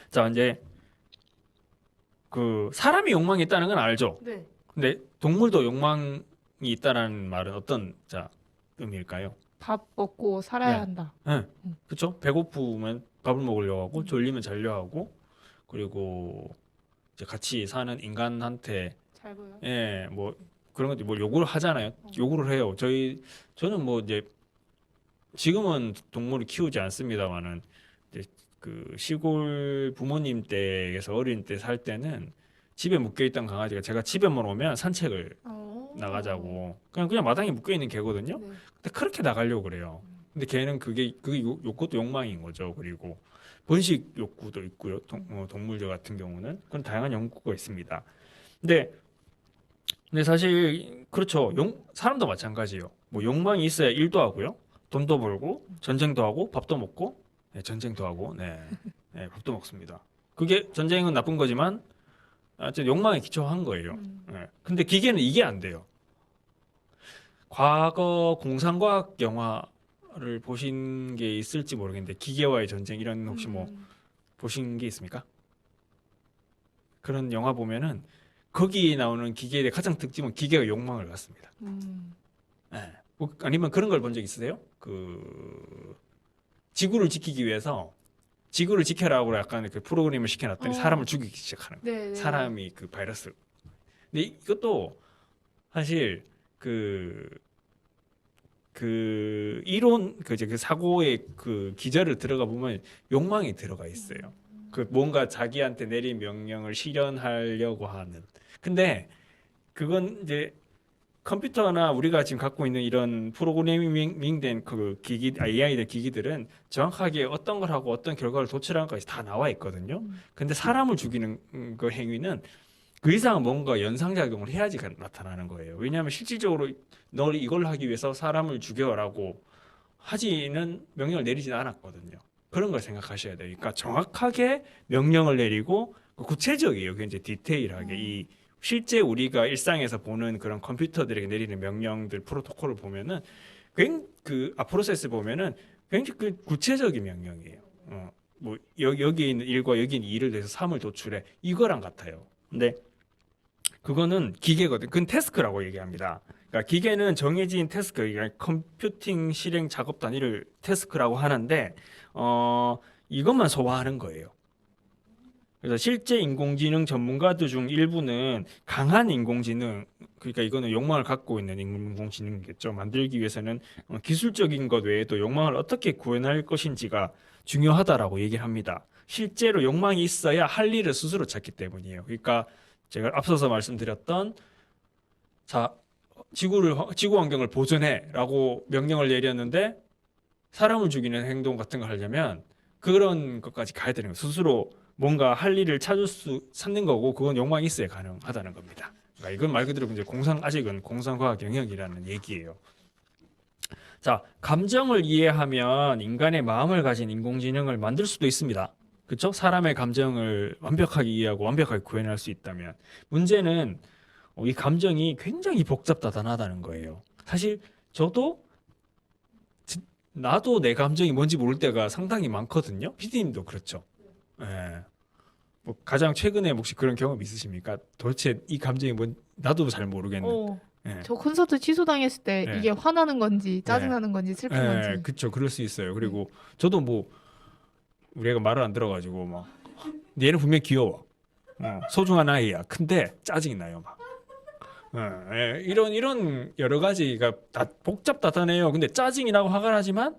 자 이제 그 사람이 욕망이 있다는 건 알죠. 네. 근데 동물도 욕망이 있다라는 말은 어떤 자 의미일까요? 밥 먹고 살아야 네. 한다. 네, 그렇죠. 배고프면 밥을 먹으려고 하고 졸리면 자려고 하고 그리고 이제 같이 사는 인간한테 잘 보여. 예, 뭐 그런 것들 뭐 요구를 하잖아요. 요구를 해요. 저는 뭐 이제 지금은 동물을 키우지 않습니다만은 이제 그 시골 부모님 댁에서 어린 때 살 때는 집에 묶여 있던 강아지가 제가 집에만 오면 산책을 나가자고 그냥 마당에 묶여 있는 개거든요. 네. 근데 그렇게 나가려고 그래요. 근데 걔는 그게 욕구도 욕망인 거죠. 그리고 번식 욕구도 있고요. 동물들 같은 경우는 그런 다양한 욕구가 있습니다. 근데 사실 그렇죠. 사람도 마찬가지예요. 뭐 욕망이 있어야 일도 하고요. 돈도 벌고 전쟁도 하고 밥도 먹고 네, 전쟁도 하고 네, 밥도 먹습니다. 그게 전쟁은 나쁜 거지만 어쨌든 욕망에 기초한 거예요. 네. 근데 기계는 이게 안 돼요. 과거 공상과학 영화를 보신 게 있을지 모르겠는데 기계와의 전쟁 이런 혹시 뭐 보신 게 있습니까? 그런 영화 보면은 거기 나오는 기계의 가장 특징은 기계가 욕망을 갖습니다. 네. 뭐 아니면 그런 걸 본 적 있으세요? 그 지구를 지키기 위해서 지구를 지켜라고 약간 그 프로그램을 시켜놨더니 사람을 죽이기 시작하는 거예요. 네. 사람이 그 바이러스. 근데 이것도 사실 그 이론 그 사고의 그 기저를 들어가 보면 욕망이 들어가 있어요. 그 뭔가 자기한테 내린 명령을 실현하려고 하는. 근데 그건 이제 컴퓨터나 우리가 지금 갖고 있는 이런 프로그래밍된 그 AI들 기기들은 정확하게 어떤 걸 하고 어떤 결과를 도출하는까지 다 나와 있거든요. 근데 사람을 죽이는 그 행위는 그 이상 뭔가 연상작용을 해야지 나타나는 거예요. 왜냐하면 실질적으로 너 이걸 하기 위해서 사람을 죽여라고 하지는 명령을 내리지는 않았거든요. 그런 걸 생각하셔야 돼요. 그러니까 정확하게 명령을 내리고 구체적이에요. 굉장히 디테일하게 이 실제 우리가 일상에서 보는 그런 컴퓨터들에게 내리는 명령들 프로토콜을 보면은 그 프로세스 보면은 굉장히 그 구체적인 명령이에요. 뭐 여기 있는 1과 여기 있는 2를 내서 3을 도출해 이거랑 같아요. 근데 그거는 기계거든. 그건 태스크라고 얘기합니다. 그러니까 기계는 정해진 태스크, 그러니까 컴퓨팅 실행 작업 단위를 태스크라고 하는데 이것만 소화하는 거예요. 그래서 실제 인공지능 전문가들 중 일부는 강한 인공지능, 그러니까 이거는 욕망을 갖고 있는 인공지능이겠죠. 만들기 위해서는 기술적인 것 외에도 욕망을 어떻게 구현할 것인지가 중요하다라고 얘기를 합니다. 실제로 욕망이 있어야 할 일을 스스로 찾기 때문이에요. 그러니까 제가 앞서서 말씀드렸던 자 지구 환경을 보존해라고 명령을 내렸는데 사람을 죽이는 행동 같은 걸 하려면 그런 것까지 가야 되는 거예요. 스스로 뭔가 할 일을 찾는 거고 그건 욕망이 있어야 가능하다는 겁니다. 그러니까 이건 말 그대로 이제 아직은 공상과학 영역이라는 얘기예요. 자, 감정을 이해하면 인간의 마음을 가진 인공지능을 만들 수도 있습니다. 그렇죠? 사람의 감정을 완벽하게 이해하고 완벽하게 구현할 수 있다면 문제는 이 감정이 굉장히 복잡다단하다는 거예요. 사실 나도 내 감정이 뭔지 모를 때가 상당히 많거든요. 피디님도 그렇죠. 예. 뭐 가장 최근에 혹시 그런 경험 있으십니까? 도대체 이 감정이 뭔 나도 잘 모르겠는. 예. 저 콘서트 취소당했을 때 네. 이게 화나는 건지 짜증나는 건지 슬픈 건지. 그쵸. 그럴 수 있어요. 그리고 저도 뭐 우리 애가 말을 안 들어가지고 막 얘는 분명 히 귀여워. 소중한 아이야. 근데 짜증이 나요 막. 이런 여러 가지가 다 복잡다단해요. 근데 짜증이 나고 화가 나지만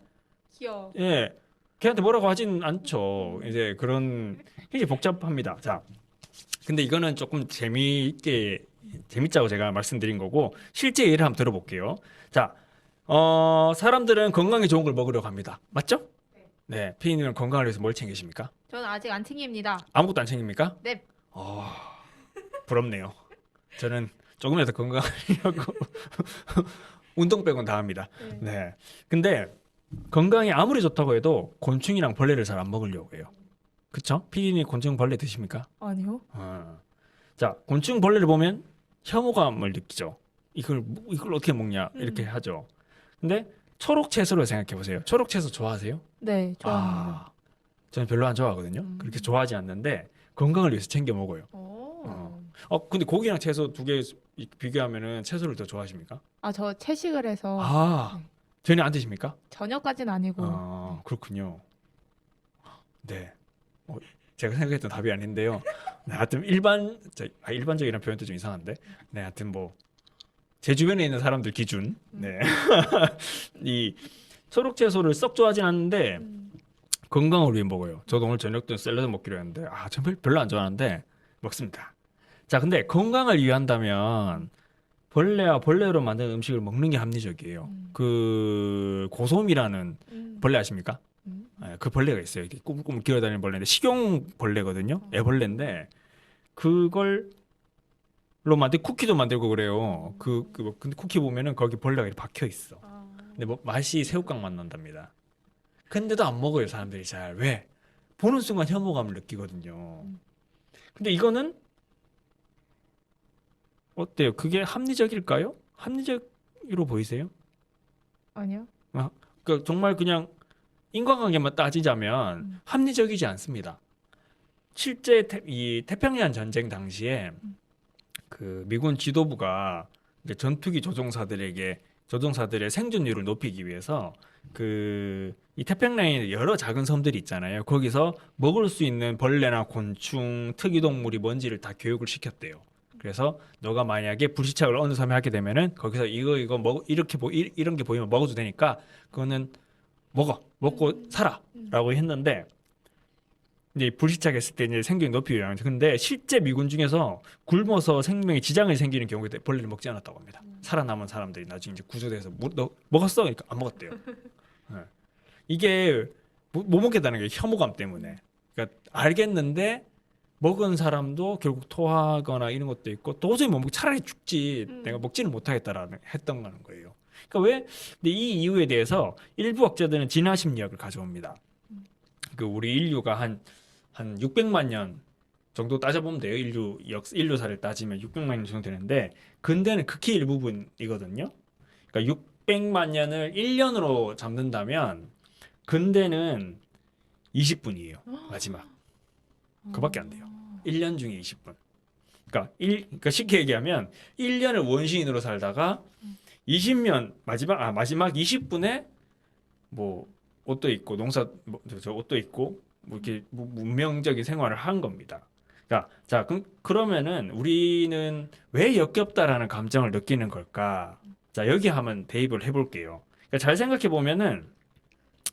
귀여워. 예 걔한테 뭐라고 하진 않죠. 이제 그런 굉장히 복잡합니다. 자, 근데 이거는 조금 재밌자고 제가 말씀드린 거고 실제 예를 한번 들어볼게요. 자, 사람들은 건강에 좋은 걸 먹으려고 합니다. 맞죠? 네, 피디님은 건강을 위해서 뭘 챙기십니까? 저는 아직 안 챙깁니다. 아무것도 안 챙깁니까? 네. 부럽네요. 저는 조금이라도 건강하려고 운동 빼곤 다 합니다. 네. 근데 건강에 아무리 좋다고 해도 곤충이랑 벌레를 잘 안 먹으려고 해요. 그쵸? 피디님 곤충 벌레 드십니까? 아니요. 자, 곤충 벌레를 보면 혐오감을 느끼죠. 이걸 어떻게 먹냐 이렇게 하죠. 근데 초록 채소를 생각해 보세요. 초록 채소 좋아하세요? 네, 좋아합니다. 저는 별로 안 좋아하거든요. 그렇게 좋아하지 않는데 건강을 위해서 챙겨 먹어요. 근데 고기랑 채소 두 개 비교하면은 채소를 더 좋아하십니까? 저 채식을 해서 네. 전혀 안 드십니까? 저녁까지는 아니고. 그렇군요. 네. 제가 생각했던 답이 아닌데요. 네, 하여튼 일반적이라는 표현도 좀 이상한데. 네, 하여튼 뭐 제 주변에 있는 사람들 기준. 네. 이 초록 채소를 썩 좋아하진 않는데 건강을 위해 먹어요. 저도 오늘 저녁 때 샐러드 먹기로 했는데 전 별로 안 좋아하는데 먹습니다. 자, 근데 건강을 위한다면 벌레와 벌레로 만든 음식을 먹는 게 합리적이에요. 그 고솜이라는 벌레 아십니까? 네, 그 벌레가 있어요. 이렇게 꾸물꾸물 기어다니는 벌레인데 식용 벌레거든요. 애벌레인데 그걸로 만든 쿠키도 만들고 그래요. 근데 쿠키 보면은 거기 벌레가 이렇게 박혀 있어. 근데 뭐 맛이 새우깡 맛 난답니다. 근데도 안 먹어요, 사람들이 잘. 왜? 보는 순간 혐오감을 느끼거든요. 근데 이거는 어때요? 그게 합리적일까요? 합리적으로 보이세요? 아니요. 그러니까 정말 그냥 인과관계만 따지자면 합리적이지 않습니다. 실제 이 태평양 전쟁 당시에 그 미군 지도부가 이제 전투기 조종사들의 생존율을 높이기 위해서 이 태평양에 여러 작은 섬들이 있잖아요. 거기서 먹을 수 있는 벌레나 곤충, 특이동물이 뭔지를 다 교육을 시켰대요. 그래서 너가 만약에 불시착을 어느 섬에 하게 되면은 거기서 이거 이런 게 보이면 먹어도 되니까 그거는 먹고 살아라고 했는데 이제 불시착했을 때 이제 생존이 높이기 위한. 근데 실제 미군 중에서 굶어서 생명에 지장이 생기는 경우에 벌레를 먹지 않았다고 합니다. 살아남은 사람들이 나중에 이제 구조돼서 너 먹었어? 그러니까 안 먹었대요. 네. 이게 못 먹겠다는 게 혐오감 때문에. 그러니까 알겠는데 먹은 사람도 결국 토하거나 이런 것도 있고 도저히 못 먹고 차라리 죽지 내가 먹지는 못하겠다라는 했던 거예요. 그러니까 왜? 근데 이 이유에 대해서 일부 학자들은 진화 심리학을 가져옵니다. 우리 인류가 한 600만 년 정도 따져보면 돼요. 인류사를 따지면 600만 년 정도 되는데 근대는 극히 일부분이거든요. 그러니까 600만 년을 1년으로 잡는다면 근대는 20분이에요. 마지막. 그밖에 안 돼요. 1년 중에 20분. 그러니까 쉽게 얘기하면 1년을 원시인으로 살다가 20년 마지막 20분에 뭐 옷도 입고 옷도 입고 뭐 이렇게 문명적인 생활을 한 겁니다. 자, 그러면은 우리는 왜 역겹다라는 감정을 느끼는 걸까? 자, 여기 한번 대입을 해볼게요. 그러니까 잘 생각해 보면은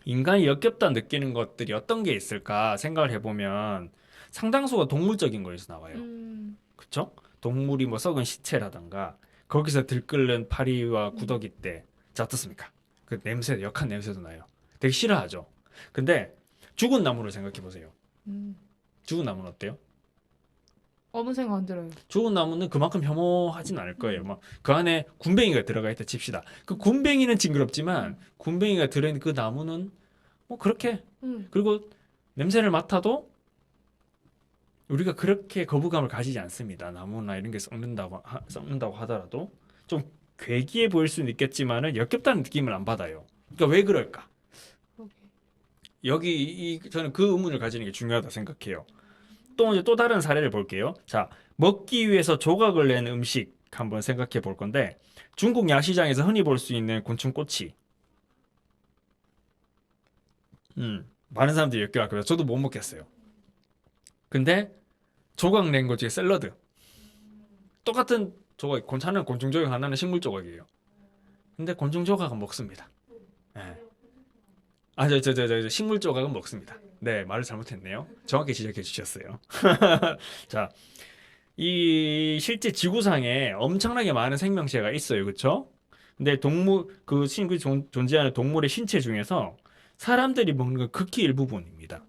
인간이 역겹다 느끼는 것들이 어떤 게 있을까 생각을 해보면 상당수가 동물적인 거에서 나와요. 그렇죠? 동물이 뭐 썩은 시체라던가 거기서 들끓는 파리와 구더기 때, 자 어떻습니까? 그 냄새, 역한 냄새도 나요. 되게 싫어하죠. 근데 죽은 나무를 생각해 보세요. 죽은 나무는 어때요? 아무 생각 안 들어요. 죽은 나무는 그만큼 혐오하진 않을 거예요. 막 그 안에 군뱅이가 들어가 있다 칩시다. 그 군뱅이는 징그럽지만 군뱅이가 들어있는 그 나무는 뭐 그렇게 그리고 냄새를 맡아도 우리가 그렇게 거부감을 가지지 않습니다. 나무나 이런 게 썩는다고 하더라도 좀 괴기해 보일 수는 있겠지만은 역겹다는 느낌을 안 받아요. 그러니까 왜 그럴까? 저는 그 의문을 가지는 게 중요하다 생각해요. 또 이제 또 다른 사례를 볼게요. 자, 먹기 위해서 조각을 낸 음식 한번 생각해 볼 건데 중국 야시장에서 흔히 볼 수 있는 곤충꼬치. 많은 사람들이 엮여왔고요. 저도 못 먹겠어요. 근데 조각 낸 것 중에 샐러드. 똑같은 조각, 하나는 곤충 조각, 하나는 식물 조각이에요. 근데 곤충 조각은 먹습니다. 예. 식물 조각은 먹습니다. 네, 말을 잘못했네요. 정확히 지적해 주셨어요. 자, 이 실제 지구상에 엄청나게 많은 생명체가 있어요. 그렇죠? 근데 존재하는 동물의 신체 중에서 사람들이 먹는 건 극히 일부분입니다.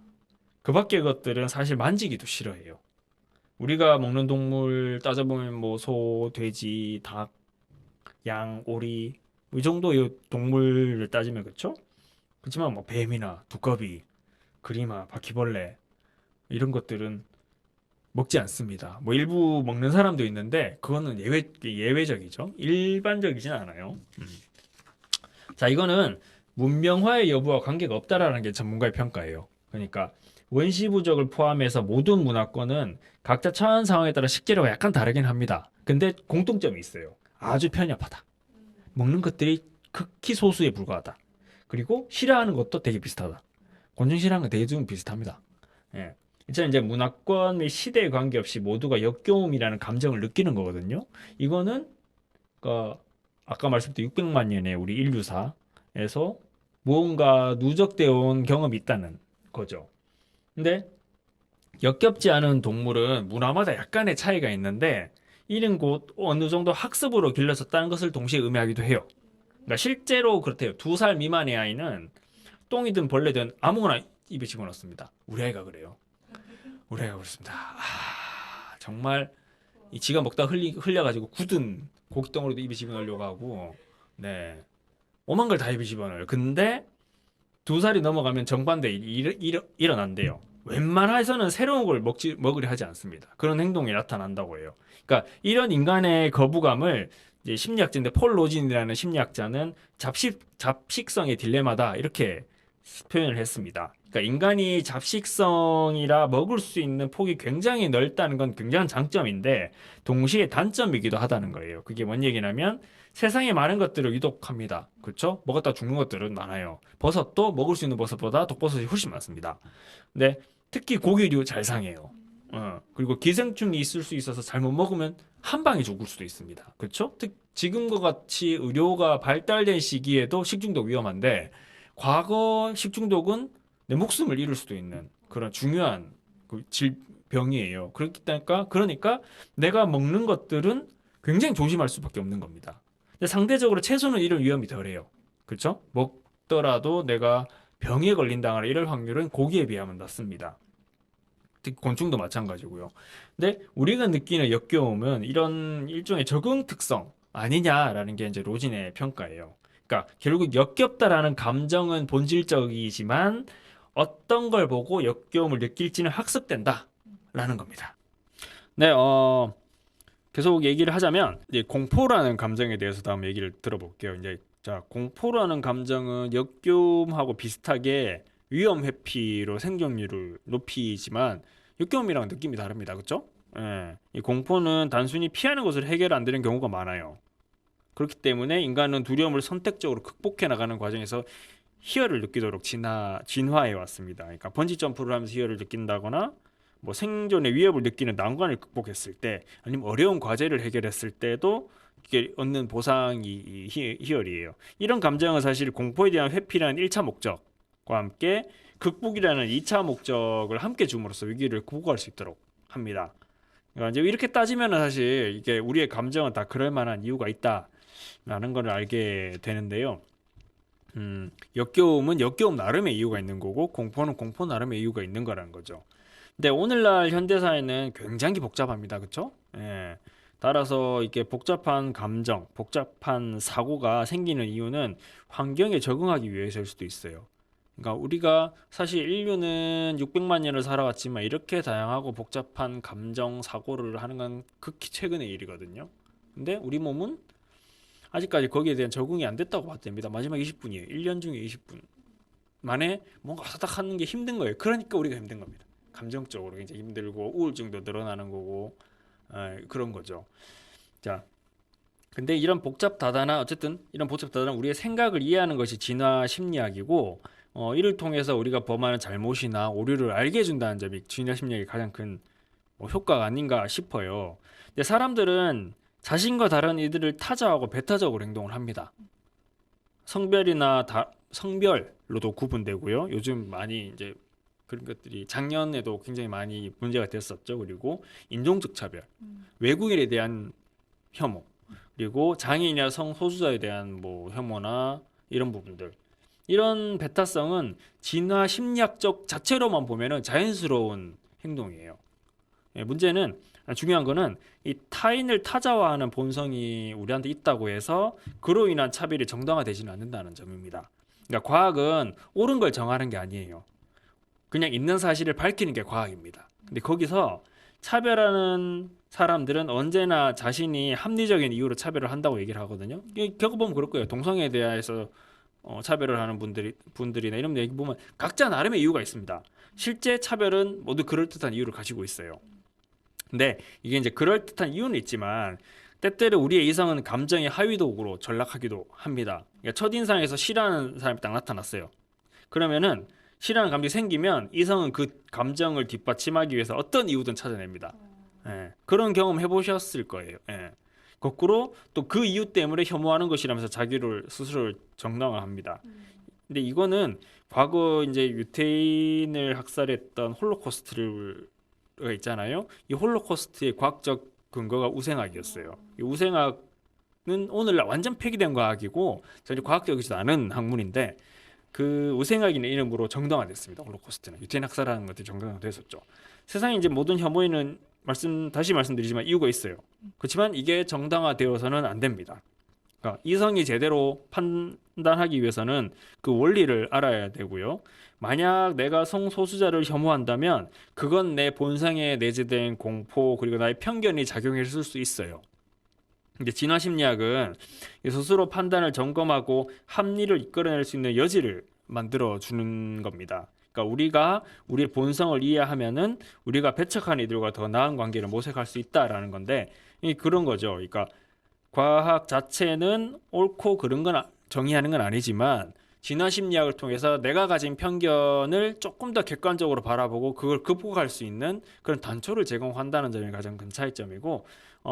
그 밖의 것들은 사실 만지기도 싫어해요. 우리가 먹는 동물 따져보면 뭐 소, 돼지, 닭, 양, 오리 이 정도의 동물을 따지면 그렇죠? 그렇지만 뭐 뱀이나 두꺼비, 그리마, 바퀴벌레 이런 것들은 먹지 않습니다. 뭐 일부 먹는 사람도 있는데 그거는 예외적이죠. 일반적이진 않아요. 자, 이거는 문명화의 여부와 관계가 없다라는 게 전문가의 평가예요. 그러니까 원시 부족을 포함해서 모든 문화권은 각자 처한 상황에 따라 식재료가 약간 다르긴 합니다. 근데 공통점이 있어요. 아주 편협하다. 먹는 것들이 극히 소수에 불과하다. 그리고 싫어하는 것도 되게 비슷하다. 곤충 싫어하는 건 대부분 비슷합니다. 예. 이제 문화권 및 시대에 관계없이 모두가 역겨움이라는 감정을 느끼는 거거든요. 이거는 아까 말씀드린 600만 년의 우리 인류사에서 무언가 누적되어 온 경험이 있다는 거죠. 근데 역겹지 않은 동물은 문화마다 약간의 차이가 있는데 이는 곧 어느 정도 학습으로 길러졌다는 것을 동시에 의미하기도 해요. 그러니까 실제로 그렇대요. 2살 미만의 아이는 똥이든 벌레든 아무거나 입에 집어넣습니다. 우리 아이가 그래요. 우리 아이가 그렇습니다. 정말 지가 먹다 흘려가지고 굳은 고깃덩어리도 입에 집어넣으려고 하고, 네, 오만 걸 다 입에 집어넣어요. 근데 2살이 넘어가면 정반대 일어난대요. 웬만해서는 새로운 걸 먹으려 하지 않습니다. 그런 행동이 나타난다고 해요. 그러니까 이런 인간의 거부감을 이제 심리학자인데 폴 로진이라는 심리학자는 잡식성의 딜레마다 이렇게 표현을 했습니다. 그러니까 인간이 잡식성이라 먹을 수 있는 폭이 굉장히 넓다는 건 굉장한 장점인데 동시에 단점이기도 하다는 거예요. 그게 뭔 얘기냐면 세상에 많은 것들을 유독합니다. 그렇죠? 먹었다 죽는 것들은 많아요. 버섯도 먹을 수 있는 버섯보다 독버섯이 훨씬 많습니다. 근데 특히 고기류 잘 상해요. 그리고 기생충이 있을 수 있어서 잘못 먹으면 한 방에 죽을 수도 있습니다. 그렇죠? 지금과 같이 의료가 발달된 시기에도 식중독 위험한데 과거 식중독은 내 목숨을 잃을 수도 있는 그런 중요한 질병이에요. 그러니까 내가 먹는 것들은 굉장히 조심할 수밖에 없는 겁니다. 근데 상대적으로 채소는 이런 위험이 덜해요. 그렇죠? 먹더라도 내가 병에 걸린다거나 이럴 확률은 고기에 비하면 낮습니다. 특히 곤충도 마찬가지고요. 근데 우리가 느끼는 역겨움은 이런 일종의 적응 특성 아니냐라는 게 이제 로진의 평가예요. 그러니까 결국 역겹다라는 감정은 본질적이지만 어떤 걸 보고 역겨움을 느낄지는 학습된다라는 겁니다. 네, 계속 얘기를 하자면 이제 공포라는 감정에 대해서 다음 얘기를 들어볼게요. 자, 공포라는 감정은 역겨움하고 비슷하게 위험 회피로 생존율을 높이지만 역겨움이랑 느낌이 다릅니다. 그렇죠? 예. 이 공포는 단순히 피하는 것을 해결 안 되는 경우가 많아요. 그렇기 때문에 인간은 두려움을 선택적으로 극복해 나가는 과정에서 희열을 느끼도록 진화해 왔습니다. 그러니까 번지 점프를 하면서 희열을 느낀다거나 뭐 생존의 위협을 느끼는 난관을 극복했을 때 아니면 어려운 과제를 해결했을 때도 이게 얻는 보상이 희열이에요. 이런 감정은 사실 공포에 대한 회피라는 1차 목적과 함께 극복이라는 2차 목적을 함께 줌으로써 위기를 극복할 수 있도록 합니다. 그러니까 이제 이렇게 따지면 사실 이게 우리의 감정은 다 그럴 만한 이유가 있다라는 걸 알게 되는데요. 역겨움은 역겨움 나름의 이유가 있는 거고 공포는 공포 나름의 이유가 있는 거라는 거죠. 근데 오늘날 현대사회는 굉장히 복잡합니다. 그렇죠? 예. 따라서 이렇게 복잡한 감정, 복잡한 사고가 생기는 이유는 환경에 적응하기 위해서일 수도 있어요. 그러니까 우리가 사실 인류는 600만 년을 살아왔지만 이렇게 다양하고 복잡한 감정, 사고를 하는 건 극히 최근의 일이거든요. 근데 우리 몸은 아직까지 거기에 대한 적응이 안 됐다고 봐도 됩니다. 마지막 20분이에요. 1년 중에 20분. 만에 뭔가 사닥하는 게 힘든 거예요. 그러니까 우리가 힘든 겁니다. 감정적으로 굉장히 힘들고 우울증도 늘어나는 거고 그런 거죠. 자, 근데 이런 복잡다단한 우리의 생각을 이해하는 것이 진화 심리학이고 이를 통해서 우리가 범하는 잘못이나 오류를 알게 해준다는 점이 진화 심리학의 가장 큰 효과가 아닌가 싶어요. 근데 사람들은 자신과 다른 이들을 타자하고 배타적으로 행동을 합니다. 성별로도 구분되고요. 요즘 많이 이제 그런 것들이 작년에도 굉장히 많이 문제가 됐었죠. 그리고 인종적 차별, 외국인에 대한 혐오, 그리고 장애인이나 성소수자에 대한 뭐 혐오나 이런 부분들. 이런 배타성은 진화 심리학적 자체로만 보면은 자연스러운 행동이에요. 문제는 중요한 거는 이 타인을 타자화하는 본성이 우리한테 있다고 해서 그로 인한 차별이 정당화되지는 않는다는 점입니다. 그러니까 과학은 옳은 걸 정하는 게 아니에요. 그냥 있는 사실을 밝히는 게 과학입니다. 근데 거기서 차별하는 사람들은 언제나 자신이 합리적인 이유로 차별을 한다고 얘기를 하거든요. 겪어보면 그럴 거예요. 동성애에 대해서 차별을 하는 분들이나 이런 얘기 보면 각자 나름의 이유가 있습니다. 실제 차별은 모두 그럴듯한 이유를 가지고 있어요. 근데 이게 이제 그럴듯한 이유는 있지만 때때로 우리의 이성은 감정의 하위도구로 전락하기도 합니다. 그러니까 첫인상에서 싫어하는 사람이 딱 나타났어요. 그러면은 싫어하는 감정이 생기면 이성은 그 감정을 뒷받침하기 위해서 어떤 이유든 찾아냅니다. 그런 경험 해보셨을 거예요. 거꾸로 또 그 이유 때문에 혐오하는 것이라면서 자기를 스스로를 정당화합니다. 근데 이거는 과거 이제 유태인을 학살했던 홀로코스트가 있잖아요. 이 홀로코스트의 과학적 근거가 우생학이었어요. 이 우생학은 오늘날 완전 폐기된 과학이고 전혀 과학적이지 않은 학문인데 그 우생학이라는 이름으로 정당화됐습니다. 홀로코스트는 유태인 학살하는 것들이 정당화됐었죠. 세상에 이제 모든 혐오에는 다시 말씀드리지만 이유가 있어요. 그렇지만 이게 정당화되어서는 안 됩니다. 그러니까 이성이 제대로 판단하기 위해서는 그 원리를 알아야 되고요. 만약 내가 성소수자를 혐오한다면 그건 내 본성에 내재된 공포 그리고 나의 편견이 작용했을 수 있어요. 근데 진화 심리학은 스스로 판단을 점검하고 합리를 이끌어낼 수 있는 여지를 만들어 주는 겁니다. 그러니까 우리가 우리의 본성을 이해하면은 우리가 배척하는 이들과 더 나은 관계를 모색할 수 있다라는 건데 그런 거죠. 그러니까 과학 자체는 옳고 그른 건 정의하는 건 아니지만 진화 심리학을 통해서 내가 가진 편견을 조금 더 객관적으로 바라보고 그걸 극복할 수 있는 그런 단초를 제공한다는 점이 가장 큰 차이점이고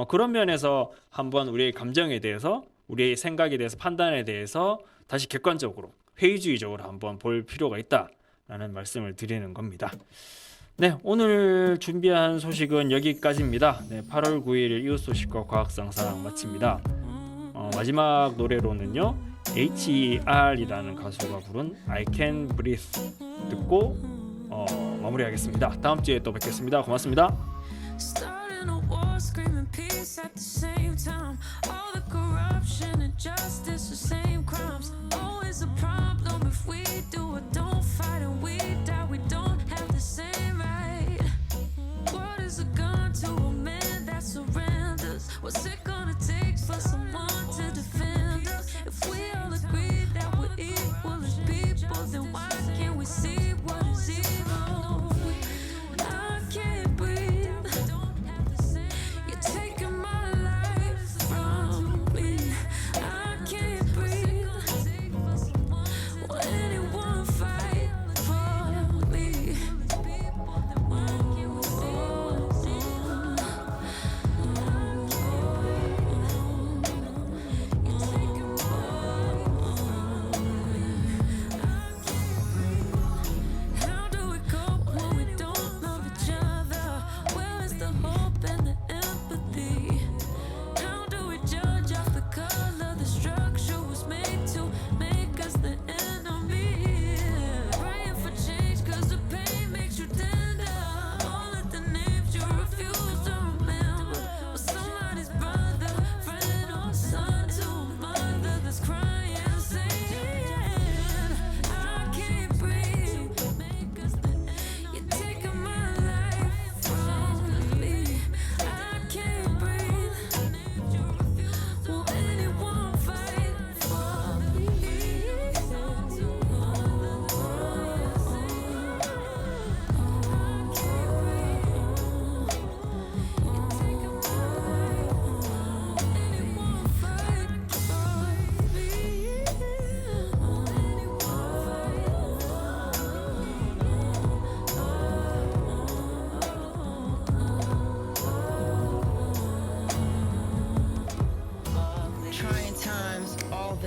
그런 면에서 한번 우리의 감정에 대해서 우리의 생각에 대해서 판단에 대해서 다시 객관적으로 회의주의적으로 한번 볼 필요가 있다라는 말씀을 드리는 겁니다. 네, 오늘 준비한 소식은 여기까지입니다. 네, 8월 9일 이웃 소식과 과학상상 마칩니다. 마지막 노래로는요 H.E.R이라는 가수가 부른 I Can Breathe 듣고 마무리하겠습니다. 다음 주에 또 뵙겠습니다. 고맙습니다. Starting a war, screaming peace at the same time. All the corruption and justice, the same crimes. Always a problem if we do or don't fight and we die. We don't have the same right. What is a gun to a man that surrenders? What's it gonna take for someone to defend us? If we all agree that we're equal as people, then why can't we see what is evil? I can't breathe. You're taking my life from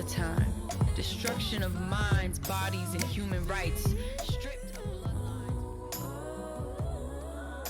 the time. Destruction of minds, bodies, and human rights.